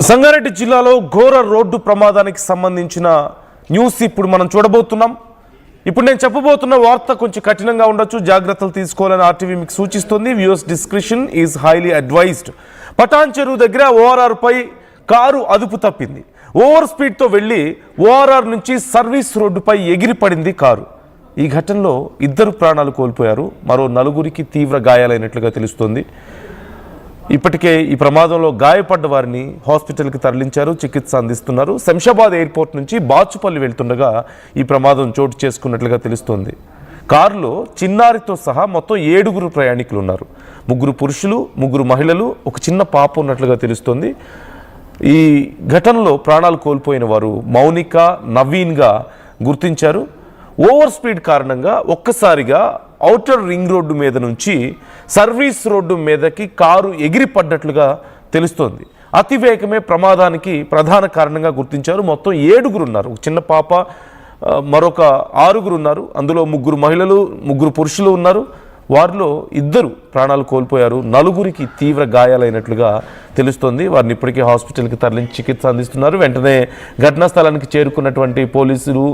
సంగారెడ్డి జిల్లాలో ఘోర రోడ్డు ప్రమాదానికి సంబంధించిన న్యూస్ ఇప్పుడు మనం చూడబోతున్నాం. ఇప్పుడు నేను చెప్పబోతున్న వార్త కొంచెం కఠినంగా ఉండొచ్చు, జాగ్రత్తలు తీసుకోవాలని ఆర్టీవీ మీకు సూచిస్తుంది. Viewers description is highly advised. Patancheru దగ్గర ఓఆర్ఆర్ పై కారు అదుపు తప్పింది. ఓవర్ స్పీడ్తో వెళ్ళి ఓఆర్ఆర్ నుంచి సర్వీస్ రోడ్డుపై ఎగిరిపడింది కారు. ఈ ఘటనలో 2 ప్రాణాలు కోల్పోయారు, మరో 4 తీవ్ర గాయాలైనట్లుగా తెలుస్తోంది. ఇప్పటికే ఈ ప్రమాదంలో గాయపడ్డ వారిని హాస్పిటల్కి తరలించారు, చికిత్స అందిస్తున్నారు. శంషాబాద్ ఎయిర్పోర్ట్ నుంచి బాచుపల్లి వెళ్తుండగా ఈ ప్రమాదం చోటు చేసుకున్నట్లుగా తెలుస్తోంది. కారులో చిన్నారితో సహా మొత్తం 7 ప్రయాణికులు ఉన్నారు. 3 పురుషులు, 3 మహిళలు, ఒక చిన్న పాప ఉన్నట్లుగా తెలుస్తోంది. ఈ ఘటనలో ప్రాణాలు కోల్పోయిన వారు మౌనిక, నవీన్గా గుర్తించారు. ఓవర్ స్పీడ్ కారణంగా ఒక్కసారిగా ఔటర్ రింగ్ రోడ్డు మీద నుంచి సర్వీస్ రోడ్డు మీదకి కారు ఎగిరిపడ్డట్లుగా తెలుస్తోంది. అతివేగమే ప్రమాదానికి ప్రధాన కారణంగా గుర్తించారు. మొత్తం 7 ఉన్నారు. ఒక చిన్న పాప, మరొక 6 ఉన్నారు. అందులో 3 మహిళలు, 3 పురుషులు ఉన్నారు. వారిలో 2 ప్రాణాలు కోల్పోయారు, 4 తీవ్ర గాయాలైనట్లుగా తెలుస్తోంది. వారిని ఇప్పటికే హాస్పిటల్కి తరలించి చికిత్స అందిస్తున్నారు. వెంటనే ఘటనా స్థలానికి చేరుకున్నటువంటి పోలీసులు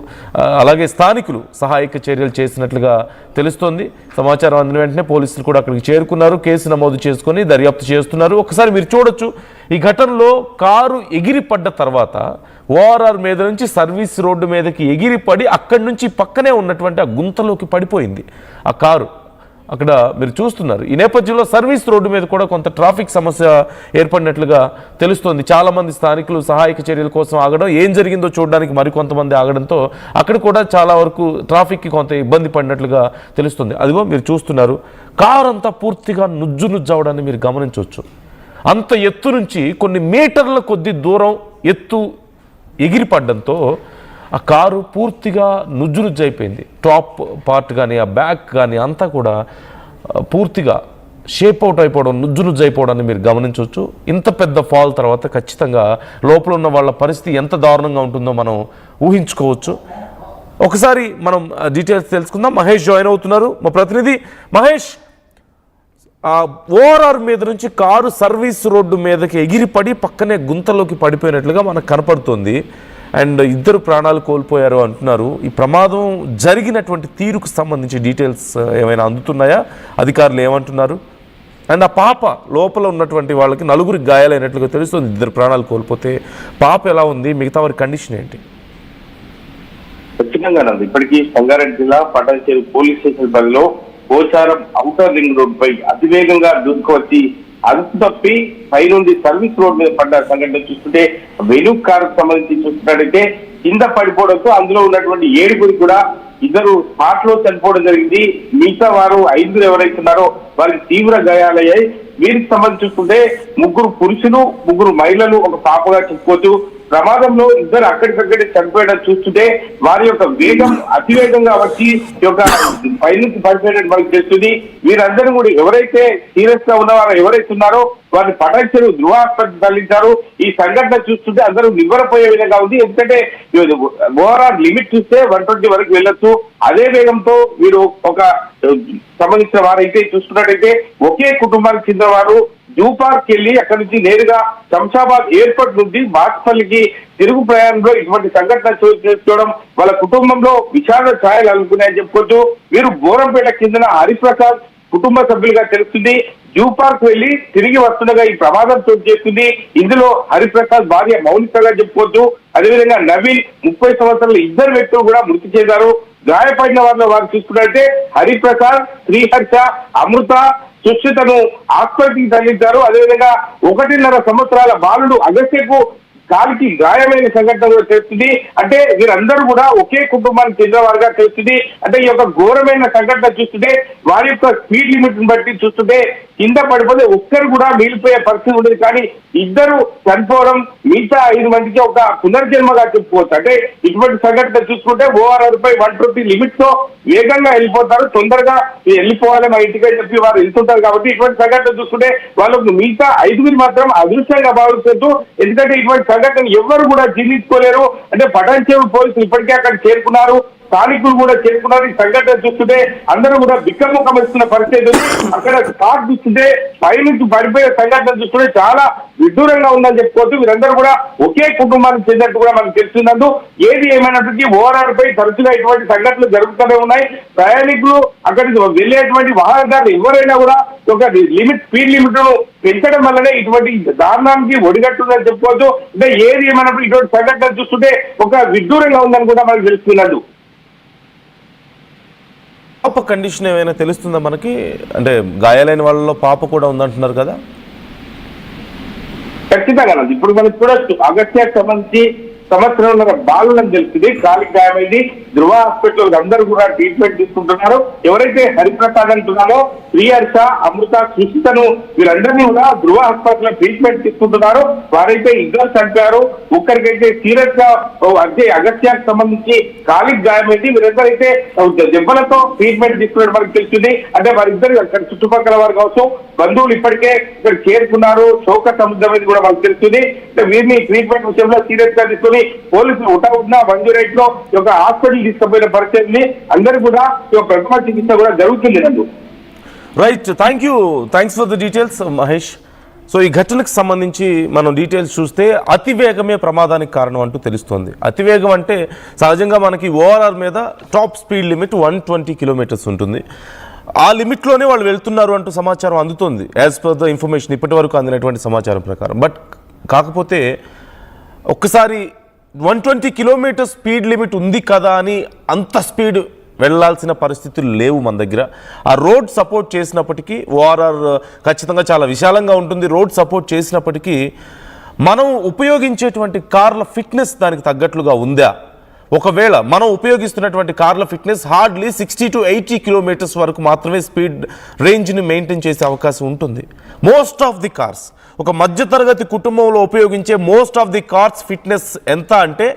అలాగే స్థానికులు సహాయక చర్యలు చేసినట్లుగా తెలుస్తోంది. సమాచారం అందిన వెంటనే పోలీసులు కూడా అక్కడికి చేరుకున్నారు, కేసు నమోదు చేసుకొని దర్యాప్తు చేస్తున్నారు. ఒకసారి మీరు చూడొచ్చు, ఈ ఘటనలో కారు ఎగిరిపడ్డ తర్వాత ఓఆర్ఆర్ మీద నుంచి సర్వీస్ రోడ్డు మీదకి ఎగిరిపడి అక్కడి నుంచి పక్కనే ఉన్నటువంటి ఆ గుంతలోకి పడిపోయింది ఆ కారు. అక్కడ మీరు చూస్తున్నారు. ఈ నేపథ్యంలో సర్వీస్ రోడ్డు మీద కూడా కొంత ట్రాఫిక్ సమస్య ఏర్పడినట్లుగా తెలుస్తోంది. చాలామంది స్థానికులు సహాయక చర్యల కోసం ఆగడం, ఏం జరిగిందో చూడడానికి మరికొంతమంది ఆగడంతో అక్కడ కూడా చాలా వరకు ట్రాఫిక్కి కొంత ఇబ్బంది పడినట్లుగా తెలుస్తుంది. అదిగో మీరు చూస్తున్నారు, కారు అంతా పూర్తిగా నుజ్జవడాన్ని మీరు గమనించవచ్చు. అంత ఎత్తు నుంచి కొన్ని మీటర్ల కొద్ది దూరం ఎత్తు ఎగిరిపడడంతో ఆ కారు పూర్తిగా నుజ్జైపోయింది. టాప్ పార్ట్ కానీ, ఆ బ్యాక్ కానీ అంతా కూడా పూర్తిగా షేప్ అవుట్ అయిపోవడం, నుజ్జైపోవడాన్ని మీరు గమనించవచ్చు. ఇంత పెద్ద ఫాల్ తర్వాత ఖచ్చితంగా లోపల ఉన్న వాళ్ళ పరిస్థితి ఎంత దారుణంగా ఉంటుందో మనం ఊహించుకోవచ్చు. ఒకసారి మనం డీటెయిల్స్ తెలుసుకుందాం. మహేష్ జాయిన్ అవుతున్నారు, మా ప్రతినిధి. మహేష్, ఓఆర్ఆర్ మీద నుంచి కారు సర్వీస్ రోడ్డు మీదకి ఎగిరిపడి పక్కనే గుంతలోకి పడిపోయినట్లుగా మనకు కనపడుతుంది. అండ్ 2 ప్రాణాలు కోల్పోయారు అంటున్నారు. ఈ ప్రమాదం జరిగినటువంటి తీరుకు సంబంధించి డీటెయిల్స్ ఏమైనా అందుతున్నాయా? అధికారులు ఏమంటున్నారు? అండ్ ఆ పాప లోపల ఉన్నటువంటి వాళ్ళకి 4 గాయాలైనట్లుగా తెలుస్తుంది. 2 ప్రాణాలు కోల్పోతే పాప ఎలా ఉంది, మిగతా వారి కండిషన్ ఏంటి? ఖచ్చితంగా ఇప్పటికీ సంగారెడ్డి జిల్లా పటాన్ చెరువు పోలీస్ స్టేషన్ పరిధిలో పోచారం ఔటర్ రింగ్ రోడ్ పై అతివేగంగా దూసుకువచ్చి అదుపు తప్పి పైనుండి సర్వీస్ రోడ్ మీద పడ్డ సంఘటన చూస్తుంటే, వెనుక కారుకు సంబంధించి చూస్తున్నట్టయితే కింద పడిపోవడంతో అందులో ఉన్నటువంటి 7 కూడా 2 స్పాట్ లో చనిపోవడం జరిగింది. మిగతా వారు 5 ఎవరైతే ఉన్నారో వారికి తీవ్ర గాయాలయ్యాయి. వీరికి సంబంధించి చూస్తుంటే 3 పురుషులు, 3 మహిళలు, ఒక పాపగా చెప్పుకోవచ్చు. ప్రమాదంలో 2 అక్కడికక్కడే చనిపోయడం చూస్తుంటే వారి యొక్క వేగం అతివేగంగా వచ్చి ఈ యొక్క పైనుంచి పడిపోయినట్టు మనకు తెలుస్తుంది. వీరందరూ కూడా ఎవరైతే సీరియస్ గా ఉన్నవారో ఎవరైతే ఉన్నారో వారిని పటాన్ చెరువు ధృవ ఆసుపత్రికి తరలించారు. ఈ సంఘటన చూస్తుంటే అందరూ నివ్వరపోయే విధంగా ఉంది. ఎందుకంటే ఓవరాల్ లిమిట్ చూస్తే 120 వరకు వెళ్ళొచ్చు. అదే వేగంతో వీరు ఒక సంబంధించిన వారైతే చూసుకున్నట్టయితే ఒకే కుటుంబానికి చెందిన వారు జూ పార్క్ వెళ్ళి అక్కడి నుంచి నేరుగా శంషాబాద్ ఎయిర్పోర్ట్ నుంచి బాచుపల్లికి తిరుగు ప్రయాణంలో ఇటువంటి సంఘటన చేసుకోవడం వాళ్ళ కుటుంబంలో విషాద ఛాయలు అనుకున్నాయని చెప్పుకోవచ్చు. వీరు బోరంపేట చెందిన హరిప్రసాద్ కుటుంబ సభ్యులుగా తెలుస్తుంది. జూ పార్క్ వెళ్లి తిరిగి వస్తుండగా ఈ ప్రమాదం చోటు చేస్తుంది. ఇందులో హరిప్రసాద్ భార్య మౌనికగా చెప్పుకోవచ్చు. అదేవిధంగా నవీన్ 30 సంవత్సరాల 2 వ్యక్తులు కూడా మృతి చెందారు. గాయపడిన వారు చూసుకున్నట్టే హరిప్రసాద్, శ్రీహర్ష, అమృత, సుశ్రితను ఆసుపత్రికి తరలించారు. అదేవిధంగా 1.5 సంవత్సరాల బాలుడు అగస్యకు కాలికి గాయమైన సంఘటన కూడా తెలుస్తుంది. అంటే వీరందరూ కూడా ఒకే కుటుంబానికి చెందిన వారుగా తెలుస్తుంది. అంటే ఈ యొక్క ఘోరమైన సంఘటన చూస్తుంటే వారి యొక్క స్పీడ్ లిమిట్ ని బట్టి చూస్తుంటే కింద పడిపోతే ఒక్కరు కూడా మిగిలిపోయే పరిస్థితి ఉండేది. కానీ 2 చనిపోవడం, మిగతా 5 మందికి ఒక పునర్జన్మగా చెప్పుకోవచ్చు. అంటే ఇటువంటి సంఘటన చూసుకుంటే ఓఆర్ఆర్ పై 120 లిమిట్ తో వేగంగా వెళ్ళిపోతారు. తొందరగా వెళ్ళిపోవాలి మా ఇంటికి చెప్పి వారు వెళ్తుంటారు. కాబట్టి ఇటువంటి సంఘటన చూసుకుంటే వాళ్ళకు మిగతా 5 మాత్రం అదృష్టంగా భావిస్తుంటూ, ఎందుకంటే ఇటువంటి సంఘటన ఎవరు కూడా జీర్ణించుకోలేరు. అంటే పటాన్ చెరువు పోలీసులు ఇప్పటికే అక్కడ చేరుకున్నారు. స్థానికులు కూడా చేరుకున్నారు. ఈ సంఘటన చూస్తుంటే అందరూ కూడా బిక్కముఖం ఇస్తున్న పరిస్థితి ఉంది. అక్కడ కార్ చూస్తుంటే పైనుంచి పడిపోయే సంఘటన చూస్తుంటే చాలా విడ్డూరంగా ఉందని చెప్పుకోవచ్చు. వీరందరూ కూడా ఒకే కుటుంబానికి చెందినట్టు కూడా మనకు తెలుస్తున్నందు. ఏది ఏమైనప్పటికీ ఓఆర్ఆర్ పై తరచుగా ఇటువంటి సంఘటనలు జరుగుతూనే ఉన్నాయి. ప్రయాణికులు అక్కడికి వెళ్ళేటువంటి వాహనదారులు ఎవరైనా కూడా ఒక స్పీడ్ లిమిట్ ను పెంచడం వల్లనే ఇటువంటి దారుణానికి ఒడిగట్టుందని చెప్పుకోవచ్చు. అంటే ఏది ఏమైనప్పుడు ఇటువంటి సంఘటన చూస్తుంటే ఒక విడ్డూరంగా ఉందని కూడా మనకు తెలుస్తున్నది. పాప కండిషన్ ఏమైనా తెలుస్తుందా మనకి? అంటే గాయాలైన వాళ్ళలో పాప కూడా ఉందంటున్నారు కదా? ఖచ్చితంగా ఇప్పుడు మనం చూడొచ్చు. అగస్త్యానికి సంబంధించి సంవత్సరంలో బాలులని తెలుస్తుంది. కాలికి గాయమైంది. ధృవ హాస్పిటల్ అందరూ కూడా ట్రీట్మెంట్ తీసుకుంటున్నారు. ఎవరైతే హరిప్రసాద్ అంటున్నామో శ్రీహర్ష, అమృత, సుశితను వీరందరినీ కూడా ధృవ హాస్పిటల్ ట్రీట్మెంట్ తీసుకుంటున్నారు. వారైతే ఇద్దరు చనిపోయారు. ఒక్కరికైతే సీరియస్ గా అదే అగస్త్యానికి సంబంధించి కాలికి గాయమైంది. వీరందరైతే దెబ్బలతో ట్రీట్మెంట్ తీసుకున్నట్టు మనకు తెలుస్తుంది. అంటే వారిద్దరు అక్కడ చుట్టుపక్కల వారు కావచ్చు, బంధువులు ఇప్పటికే ఇక్కడ చేరుకున్నారు. శోక సముద్రం కూడా మనకు తెలుస్తుంది. వీరిని ట్రీట్మెంట్ విషయంలో సీరియస్ గా తీసుకుని పోలీసులు ఉన్నా మంజూరైట్ లో ఒక హాస్పిటల్ తీసుకుపోయిన పరిస్థితిని అందరూ కూడా ప్రథమ చికిత్స కూడా జరుగుతుంది. Right, thanks for the details Mahesh. So ఈ ఘటనకు సంబంధించి మనం డీటెయిల్స్ చూస్తే అతివేగమే ప్రమాదానికి కారణం అంటూ తెలుస్తోంది. అతివేగం అంటే సహజంగా మనకి ఓఆర్ఆర్ మీద టాప్ స్పీడ్ లిమిట్ 120 కిలోమీటర్స్ ఉంటుంది. ఆ లిమిట్లోనే వాళ్ళు వెళ్తున్నారు అంటూ సమాచారం అందుతోంది, యాజ్ పర్ ద ఇన్ఫర్మేషన్ ఇప్పటి వరకు అందినటువంటి సమాచారం ప్రకారం. బట్ కాకపోతే ఒక్కసారి 120 కిలోమీటర్స్ స్పీడ్ లిమిట్ ఉంది కదా అని అంత స్పీడ్ వెళ్లాల్సిన పరిస్థితులు లేవు మన దగ్గర. ఆ రోడ్ సపోర్ట్ చేసినప్పటికీ ఓఆర్ఆర్ ఖచ్చితంగా చాలా విశాలంగా ఉంటుంది. రోడ్ సపోర్ట్ చేసినప్పటికీ మనం ఉపయోగించేటువంటి కార్ల ఫిట్నెస్ దానికి తగ్గట్లుగా ఉందా? ఒకవేళ మనం ఉపయోగిస్తున్నటువంటి కార్ల ఫిట్నెస్ హార్డ్లీ 60 to 80 కిలోమీటర్స్ వరకు మాత్రమే స్పీడ్ రేంజ్ని మెయింటైన్ చేసే అవకాశం ఉంటుంది. మోస్ట్ ఆఫ్ ది కార్స్, ఒక మధ్యతరగతి కుటుంబంలో ఉపయోగించే most of the cars fitness ఎంత అంటే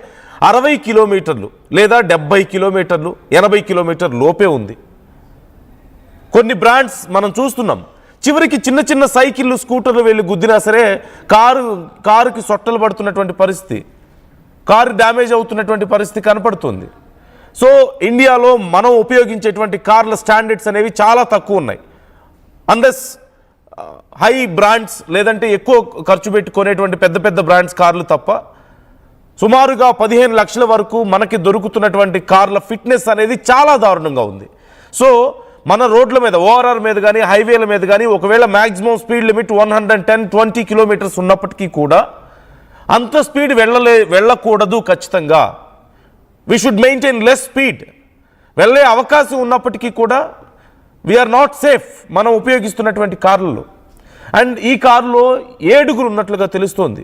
60 కిలోమీటర్లు లేదా 70 కిలోమీటర్లు, 80 కిలోమీటర్ల లోపే ఉంది. కొన్ని బ్రాండ్స్ మనం చూస్తున్నాం, చివరికి చిన్న చిన్న సైకిళ్ళు, స్కూటర్లు వెళ్ళి గుద్దినా సరే కారుకి సొట్టలు పడుతున్నటువంటి పరిస్థితి, కారు డ్యామేజ్ అవుతున్నటువంటి పరిస్థితి కనపడుతుంది. సో ఇండియాలో మనం ఉపయోగించేటువంటి కార్ల స్టాండర్డ్స్ అనేవి చాలా తక్కువ ఉన్నాయి. అన్లెస్ హై బ్రాండ్స్ లేదంటే ఎక్కువ ఖర్చు పెట్టి కొనేటువంటి పెద్ద పెద్ద బ్రాండ్స్ కార్లు తప్ప సుమారుగా 15 లక్షల వరకు మనకి దొరుకుతున్నటువంటి కార్ల ఫిట్నెస్ అనేది చాలా దారుణంగా ఉంది. సో మన రోడ్ల మీద, ఓఆర్ఆర్ మీద కానీ హైవేల మీద కానీ ఒకవేళ మ్యాక్సిమం స్పీడ్ లిమిట్ 110-120 కిలోమీటర్స్ ఉన్నప్పటికీ కూడా అంత స్పీడ్ వెళ్ళకూడదు. ఖచ్చితంగా we should maintain less speed. వెళ్ళే అవకాశం ఉన్నప్పటికీ కూడా వీఆర్ నాట్ సేఫ్ మనం ఉపయోగిస్తున్నటువంటి కార్లలో. అండ్ ఈ కారులో 7 ఉన్నట్లుగా తెలుస్తోంది.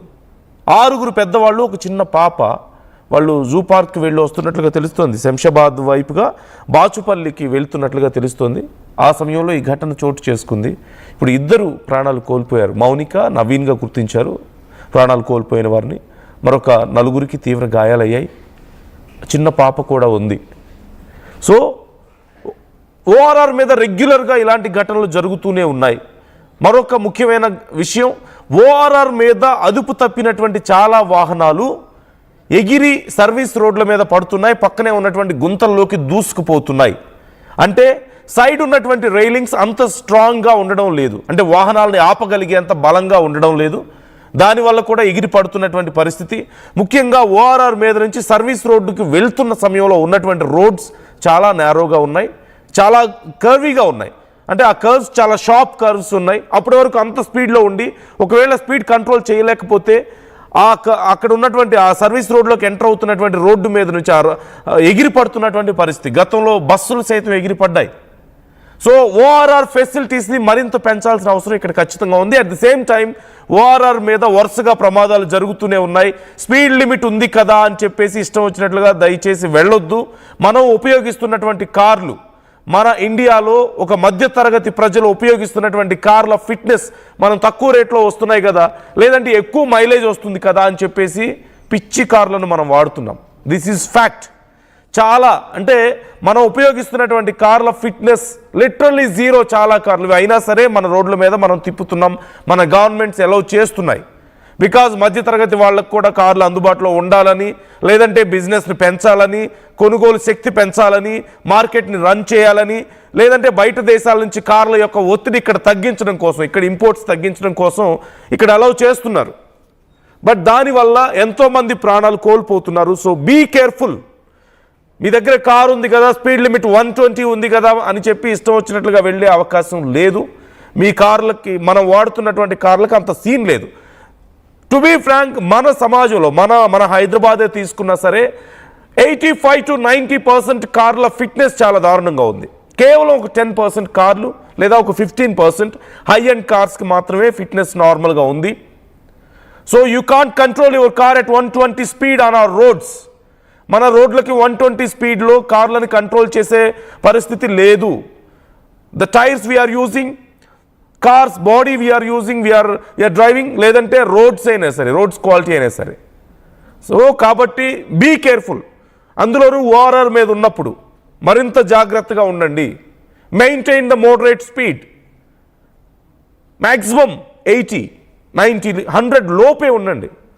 6 పెద్దవాళ్ళు, ఒక చిన్న పాప. వాళ్ళు జూ పార్క్కి వెళ్ళి వస్తున్నట్లుగా తెలుస్తోంది. శంషాబాద్ వైపుగా బాచుపల్లికి వెళ్తున్నట్లుగా తెలుస్తోంది. ఆ సమయంలో ఈ ఘటన చోటు చేసుకుంది. ఇప్పుడు 2 ప్రాణాలు కోల్పోయారు. మౌనిక, నవీన్గా గుర్తించారు ప్రాణాలు కోల్పోయిన వారిని. మరొక 4 తీవ్ర గాయాలయ్యాయి. చిన్న పాప కూడా ఉంది. సో ఓఆర్ఆర్ మీద రెగ్యులర్గా ఇలాంటి ఘటనలు జరుగుతూనే ఉన్నాయి. మరొక ముఖ్యమైన విషయం, ఓఆర్ఆర్ మీద అదుపు తప్పినటువంటి చాలా వాహనాలు ఎగిరి సర్వీస్ రోడ్ల మీద పడుతున్నాయి, పక్కనే ఉన్నటువంటి గుంతల్లోకి దూసుకుపోతున్నాయి. అంటే సైడ్ ఉన్నటువంటి రైలింగ్స్ అంత స్ట్రాంగ్గా ఉండడం లేదు, అంటే వాహనాలని ఆపగలిగేంత బలంగా ఉండడం లేదు. దానివల్ల కూడా ఎగిరి పడుతున్నటువంటి పరిస్థితి. ముఖ్యంగా ఓఆర్ఆర్ మీద నుంచి సర్వీస్ రోడ్డుకి వెళ్తున్న సమయంలో ఉన్నటువంటి రోడ్స్ చాలా నేరోగా ఉన్నాయి, చాలా కర్వీగా ఉన్నాయి. అంటే ఆ కర్వ్స్ చాలా షార్ప్ కర్వ్స్ ఉన్నాయి. అప్పటి వరకు అంత స్పీడ్లో ఉండి ఒకవేళ స్పీడ్ కంట్రోల్ చేయలేకపోతే అక్కడ ఉన్నటువంటి ఆ సర్వీస్ రోడ్లోకి ఎంటర్ అవుతున్నటువంటి రోడ్డు మీద నుంచి ఎగిరి పడుతున్నటువంటి పరిస్థితి. గతంలో బస్సులు సైతం ఎగిరిపడ్డాయి. సో ఓఆర్ఆర్ ఫెసిలిటీస్ని మరింత పెంచాల్సిన అవసరం ఇక్కడ ఖచ్చితంగా ఉంది. At the same time ORR మీద వరుసగా ప్రమాదాలు జరుగుతూనే ఉన్నాయి. స్పీడ్ లిమిట్ ఉంది కదా అని చెప్పేసి ఇష్టం వచ్చినట్లుగా దయచేసి వెళ్ళొద్దు. మనం ఉపయోగిస్తున్నటువంటి కార్లు, మన ఇండియాలో ఒక మధ్యతరగతి ప్రజలు ఉపయోగిస్తున్నటువంటి కార్ల ఫిట్నెస్ మనం తక్కువ రేట్లో వస్తున్నాయి కదా, లేదంటే ఎక్కువ మైలేజ్ వస్తుంది కదా అని చెప్పేసి పిచ్చి కార్లను మనం వాడుతున్నాం. This is fact. చాలా అంటే మనం ఉపయోగిస్తున్నటువంటి కార్ల ఫిట్నెస్ లిటరల్లీ జీరో. చాలా కార్లు అయినా సరే మన రోడ్ల మీద మనం తిప్పుతున్నాం, మన గవర్నమెంట్స్ అలౌ చేస్తున్నాయి. బికాజ్ మధ్యతరగతి వాళ్ళకు కూడా కార్లు అందుబాటులో ఉండాలని, లేదంటే బిజినెస్ని పెంచాలని, కొనుగోలు శక్తి పెంచాలని, మార్కెట్ని రన్ చేయాలని, లేదంటే బయట దేశాల నుంచి కార్ల యొక్క ఒత్తిడి ఇక్కడ తగ్గించడం కోసం, ఇక్కడ ఇంపోర్ట్స్ తగ్గించడం కోసం ఇక్కడ అలౌ చేస్తున్నారు. బట్ దానివల్ల ఎంతోమంది ప్రాణాలు కోల్పోతున్నారు. So be careful. మీ దగ్గర కారు ఉంది కదా, స్పీడ్ లిమిట్ 120 ఉంది కదా అని చెప్పి ఇష్టం వచ్చినట్లుగా వెళ్ళే అవకాశం లేదు. మీ కార్లకి, మనం వాడుతున్నటువంటి కార్లకి అంత సీన్ లేదు. టు బీ ఫ్రాంక్, మన సమాజంలో మన హైదరాబాదే తీసుకున్నా సరే 85 to 90% కార్ల ఫిట్నెస్ చాలా దారుణంగా ఉంది. కేవలం ఒక 10% కార్లు లేదా ఒక 15% హై అండ్ కార్స్కి మాత్రమే ఫిట్నెస్ నార్మల్గా ఉంది. So you can't control your car at 120 speed on our roads. మన రోడ్లకి 120 స్పీడ్లో కార్లను కంట్రోల్ చేసే పరిస్థితి లేదు. The tyres we're using, car's body we're using, we're driving, లేదంటే రోడ్స్ అయినా సరే, రోడ్స్ క్వాలిటీ అయినా సరే. సో కాబట్టి బీ కేర్ఫుల్. అందులోనూ ఓఆర్ఆర్ మీద ఉన్నప్పుడు మరింత జాగ్రత్తగా ఉండండి. Maintain the moderate speed. Maximum 80, 90, 100 లోపే ఉండండి.